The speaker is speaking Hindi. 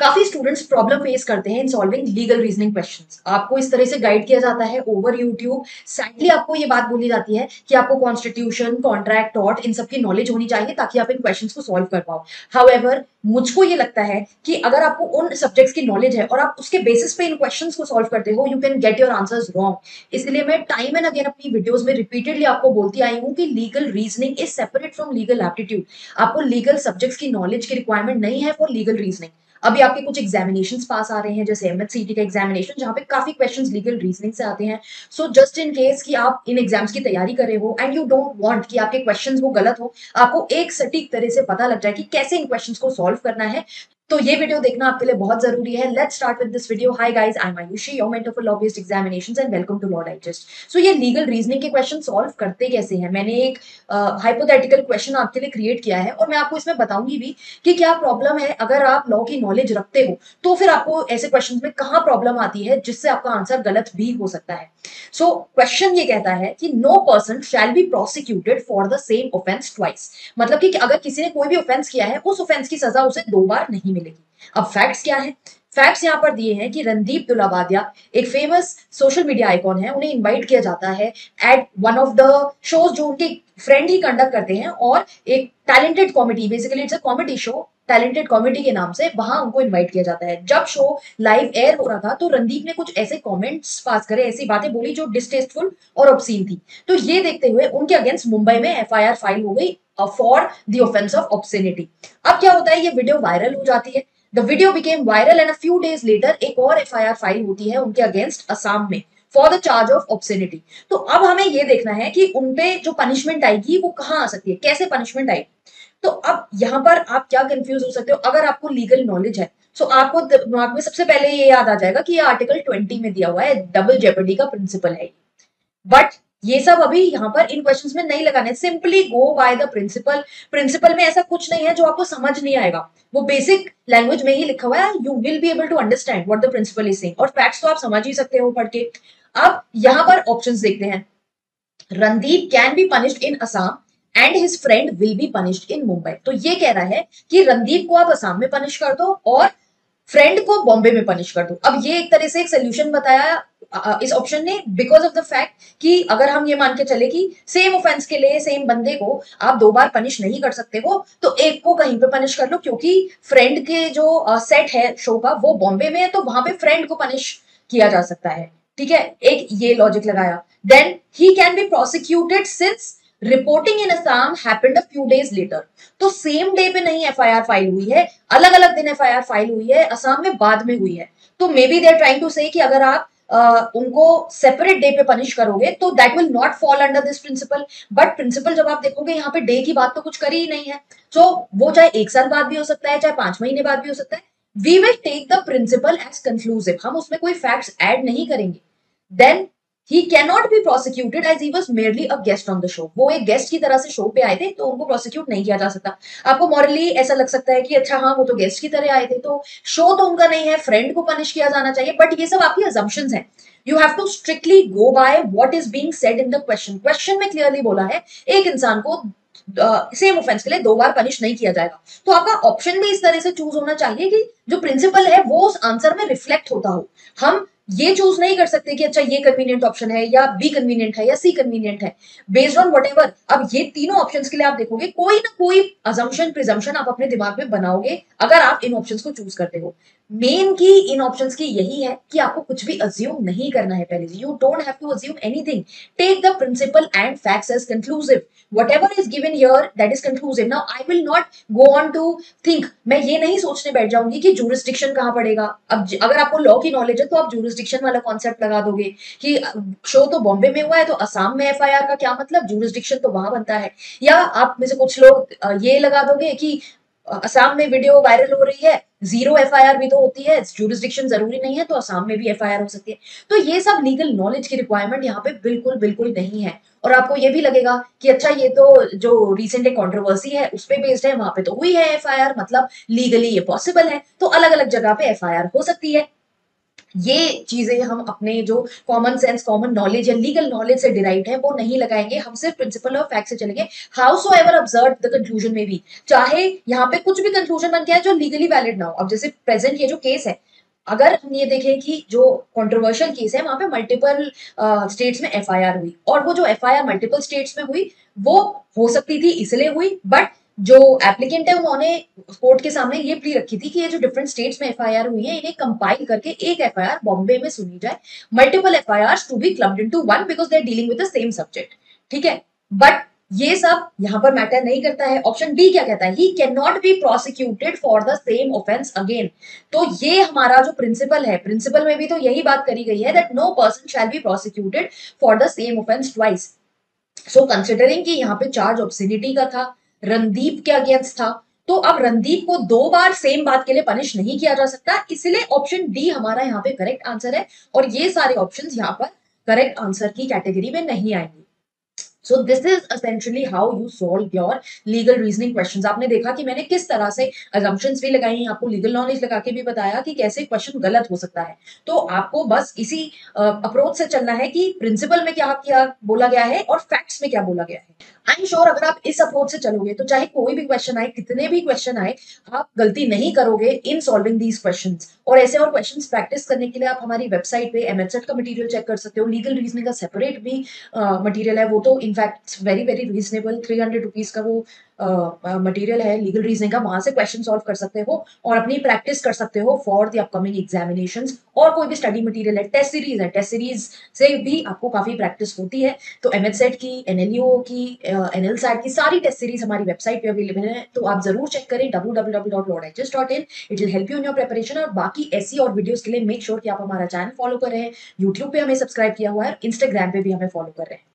काफी स्टूडेंट्स प्रॉब्लम फेस करते हैं in solving legal reasoning questions. आपको इस तरह से गाइड किया जाता है ओवर यूट्यूब। सैडली आपको ये बात बोली जाती है कि आपको कॉन्स्टिट्यूशन, कॉन्ट्रैक्ट, टॉर्ट इन सब की नॉलेज होनी चाहिए ताकि आप इन क्वेश्चंस को सॉल्व कर पाओ। हाउएवर मुझको ये लगता है कि अगर आपको उन सब्जेक्ट्स की नॉलेज है और आप उसके बेसिस पे इन क्वेश्चंस को सॉल्व करते हो, you can get your answers wrong. इसलिए मैं टाइम एंड अगेन अपनी वीडियोस में रिपीटेडली आपको बोलती आई हूँ कि legal reasoning is separate from legal aptitude. आपको लीगल सब्जेक्ट्स की नॉलेज की रिक्वायरमेंट नहीं है फॉर लीगल रीजनिंग। अभी आपके कुछ एग्जामिनेशंस पास आ रहे हैं, जैसे एमएचसीटी का एग्जामिनेशन, जहां पे काफी क्वेश्चंस लीगल रीजनिंग से आते हैं। सो जस्ट इन केस कि आप इन एग्जाम्स की तैयारी कर रहे हो एंड यू डोंट वांट कि आपके क्वेश्चंस वो गलत हो, आपको एक सटीक तरह से पता लग जाए कि कैसे इन क्वेश्चंस को सॉल्व करना है, तो ये वीडियो देखना आपके लिए बहुत जरूरी है। Let's start with this video. Hi guys, I am Ayushi, your mentor for law based examinations, and welcome to law digest. So ये लीगल रीजनिंग के क्वेश्चन सॉल्व करते कैसे हैं, मैंने एक हाइपोथेटिकल क्वेश्चन आपके लिए क्रिएट किया है और मैं आपको इसमें बताऊंगी भी कि क्या प्रॉब्लम है अगर आप लॉ की नॉलेज रखते हो, तो फिर आपको ऐसे क्वेश्चन में कहाँ प्रॉब्लम आती है जिससे आपका आंसर गलत भी हो सकता है। सो क्वेश्चन ये कहता है कि no person shall be prosecuted for the same offence twice. मतलब कि अगर किसी ने कोई भी ऑफेंस किया है, उस ऑफेंस की सजा उसे 2 बार नहीं मिलेगी। अब फैक्ट्स क्या है? फैक्ट्स यहाँ पर दिए हैं कि रणदीप दुलाबादिया एक फेमस सोशल मीडिया आइकॉन है, उन्हें इनवाइट किया जाता है at one of the shows जो उनके फ्रेंड ही कंडक्ट करते हैं, और एक talented comedy, basically it's a comedy show, talented comedy के नाम से वहां उनको इनवाइट किया जाता है। जब शो लाइव एयर हो रहा था तो रणदीप ने कुछ ऐसे कमेंट्स पास करे, ऐसी बातें बोली जो डिस्टेस्टफुल और ऑब्सीन थी। तो ये देखते हुए उनके अगेंस्ट मुंबई में एफआईआर फाइल हो गई फॉर द ऑफेंस ऑफ ऑब्ससेनिटी। अब क्या होता है, ये वीडियो वायरल हो जाती है। The video became viral and a few days letter एक और एफआईआर फाइल होती है उनके अगेंस्ट असम में फॉर द चार्ज ऑफ ऑब्ससेनिटी। तो अब हमें ये देखना है कि उनपे जो पनिशमेंट आएगी वो कहाँ आ सकती है, कैसे पनिशमेंट आएगी। तो अब यहाँ पर आप क्या कंफ्यूज हो सकते हो अगर आपको लीगल नॉलेज है। सो आपको दिमाग में सबसे पहले ये याद आ जाएगा कि ये आर्टिकल 20 में दिया हुआ है, डबल जेपर्डी का प्रिंसिपल है। बट ये सब अभी यहाँ पर इन क्वेश्चंस में नहीं लगाने, simply go by the principle. Principle में ऐसा कुछ नहीं है जो आपको समझ नहीं आएगा, वो बेसिक लैंग्वेज में ही लिखा हुआ है। You will be able to understand what the principle is saying, और फैक्ट्स तो आप समझ ही सकते हो पढ़ के। अब यहाँ पर ऑप्शंस देखते हैं। Randeep can be punished in Assam and his friend will be punished in Mumbai. तो ये कह रहा है कि रणदीप को आप असम में पनिश कर दो और फ्रेंड को बॉम्बे में पनिश कर दो। अब ये एक तरह से एक सोल्यूशन बताया इस ऑप्शन ने, बिकॉज ऑफ द फैक्ट कि अगर हम ये मान के चले कि सेम ऑफेंस के लिए सेम बंदे को आप 2 बार पनिश नहीं कर सकते हो, तो एक को कहीं पे पनिश कर लो, क्योंकि फ्रेंड के जो सेट है शो का वो बॉम्बे में है, तो वहां पे फ्रेंड को पनिश किया जा सकता है। ठीक है, एक ये लॉजिक लगाया। Then he can be prosecuted since reporting in Assam happened a few days later. तो सेम डे पे नहीं एफआईआर फाइल हुई है, अलग अलग दिन एफआईआर फाइल हुई है, असम में बाद में हुई है। तो maybe they are trying to say कि अगर आप उनको सेपरेट डे पे पनिश करोगे तो that will not fall under this principle. But principle जब आप देखोगे यहाँ पे डे की बात तो कुछ करी ही नहीं है। सो वो चाहे 1 साल बाद भी हो सकता है, चाहे 5 महीने बाद भी हो सकता है। We will take the principle as conclusive, हम उसमें कोई फैक्ट्स ऐड नहीं करेंगे। Then he cannot be prosecuted as he was merely a guest on the show। वो एक गेस्ट की तरह से शो पे आए थे, तो उनको प्रोसिक्यूट नहीं किया जा सकता। आपको मॉरली ऐसा लग सकता है कि अच्छा हाँ, वो तो गेस्ट की तरह आए थे, तो शो तो उनका नहीं है, फ्रेंड को पनिश किया जाना चाहिए। बट ये सब आपकी अजम्पशंस हैं। You have to strictly go by what is being said in the question. Question में क्लियरली बोला है एक इंसान को सेम ऑफेंस के लिए 2 बार पनिश नहीं किया जाएगा। तो आपका ऑप्शन भी इस तरह से चूज होना चाहिए कि जो प्रिंसिपल है वो उस आंसर में रिफ्लेक्ट होता हो। हम ये चूज नहीं कर सकते कि अच्छा ये कन्वीनियंट ऑप्शन है या बी कन्वीनियंट है या सी कन्वीनियंट है, बेस्ड ऑन व्हाटएवर। अब ये तीनों ऑप्शंस के लिए आप देखोगे कोई ना कोई अजम्पशन प्रिजम्पशन आप अपने दिमाग में बनाओगे अगर आप इन ऑप्शंस को चूज करते हो। मेन की इन ऑप्शंस की यही है कि आपको कुछ भी अज्यूम नहीं करना है पहले से। You don't have to assume anything, take the principle and facts as conclusive. whatever is given here that is conclusive। now I will not go on to think, मैं ये नहीं सोचने बैठ जाऊंगी कि jurisdiction कहाँ पड़ेगा। अब अगर आपको लॉ की नॉलेज है तो आप jurisdiction वाला कॉन्सेप्ट लगा दोगे कि शो तो बॉम्बे में हुआ है तो असम में एफआईआर का क्या मतलब, jurisdiction तो वहां बनता है। या आप में से कुछ लोग ये लगा दोगे कि असम में वीडियो वायरल हो रही है, 0 एफआईआर भी तो होती है, जुरिस्डिक्शन जरूरी नहीं है, तो असम में भी एफआईआर हो सकती है। तो ये सब लीगल नॉलेज की रिक्वायरमेंट यहाँ पे बिल्कुल बिल्कुल नहीं है। और आपको ये भी लगेगा कि अच्छा ये तो जो रिसेंट एक कंट्रोवर्सी है उस पे बेस्ड है, वहां पे तो हुई है एफआईआर, मतलब लीगली ये पॉसिबल है, तो अलग अलग जगह पे एफआईआर हो सकती है। ये चीजें हम अपने जो कॉमन सेंस, कॉमन नॉलेज या लीगल नॉलेज से डिराइव्ड है वो नहीं लगाएंगे, हम सिर्फ प्रिंसिपल और फैक्ट से चलेंगे। Howsoever observe the conclusion में भी, चाहे यहाँ पे कुछ भी कंक्लूजन बन गया है जो लीगली वैलिड ना हो। अब जैसे प्रेजेंट ये जो केस है, अगर हम ये देखें कि जो कंट्रोवर्शियल केस है वहां पे मल्टीपल स्टेट्स में एफआईआर हुई, और वो जो एफआईआर मल्टीपल स्टेट्स में हुई वो हो सकती थी इसलिए हुई, बट जो एप्लीकेंट है उन्होंने कोर्ट के सामने ये प्ली रखी थी कि ये जो डिफरेंट स्टेट्स में एफआईआर हुई है इन्हें कंपाइल करके एक एफआईआर बॉम्बे में सुनी जाए, multiple FIR to be clubbed into one because they are dealing with the same subject. ठीक है, बट ये सब यहां पर मैटर नहीं करता है। ऑप्शन डी क्या कहता है, he can not be prosecuted for the same offence again. तो ये हमारा जो प्रिंसिपल है, प्रिंसिपल में भी तो यही बात करी गई है that no person shall be prosecuted for the same offence twice. So considering कि यहाँ पे चार्ज ऑब्सिनिटी का था, रणदीप के अगेंस्ट था, तो अब रणदीप को दो बार सेम बात के लिए पनिश नहीं किया जा सकता, इसलिए ऑप्शन डी हमारा यहाँ पे करेक्ट आंसर है, और ये सारे ऑप्शंस यहाँ पर करेक्ट आंसर की कैटेगरी में नहीं आएंगे। So this is essentially how you solve your legal reasoning questions. आपने देखा कि मैंने किस तरह से अजम्पशंस भी लगाई, आपको लीगल नॉलेज लगा के भी बताया कि कैसे क्वेश्चन गलत हो सकता है। तो आपको बस इसी अप्रोच से चलना है कि प्रिंसिपल में क्या क्या बोला गया है और फैक्ट्स में क्या बोला गया है। आई एम श्योर अगर आप इस अप्रोच से चलोगे तो चाहे कोई भी क्वेश्चन आए, कितने भी क्वेश्चन आए, आप गलती नहीं करोगे इन सॉल्विंग दीज क्वेश्चंस। और ऐसे और क्वेश्चंस प्रैक्टिस करने के लिए आप हमारी वेबसाइट पे एमएचसेट का मटेरियल चेक कर सकते हो। लीगल रीजनिंग का सेपरेट भी मटेरियल है, वो तो in fact very very reasonable, 300 rupees का वो मटेरियल है लीगल रीजनिंग का। वहां से क्वेश्चन सॉल्व कर सकते हो और अपनी प्रैक्टिस कर सकते हो फॉर द अपकमिंग एग्जामिनेशंस। और कोई भी स्टडी मटेरियल है, टेस्ट सीरीज है, टेस्ट सीरीज से भी आपको काफी प्रैक्टिस होती है। तो एमएचसेट की, एनएलयू की, एनएलसैट की सारी टेस्ट सीरीज हमारी वेबसाइट पे अवेलेबल है, तो आप जरूर चेक करें www.lawdigest.in। It will help you in your preparation. और बाकी ऐसी और वीडियोस के लिए मेक श्योर कि आप हमारा चैनल फॉलो कर रहे हैं, यूट्यूब पे हमें सब्सक्राइब किया हुआ है, इंस्टाग्राम पे भी हमें फॉलो कर रहे हैं।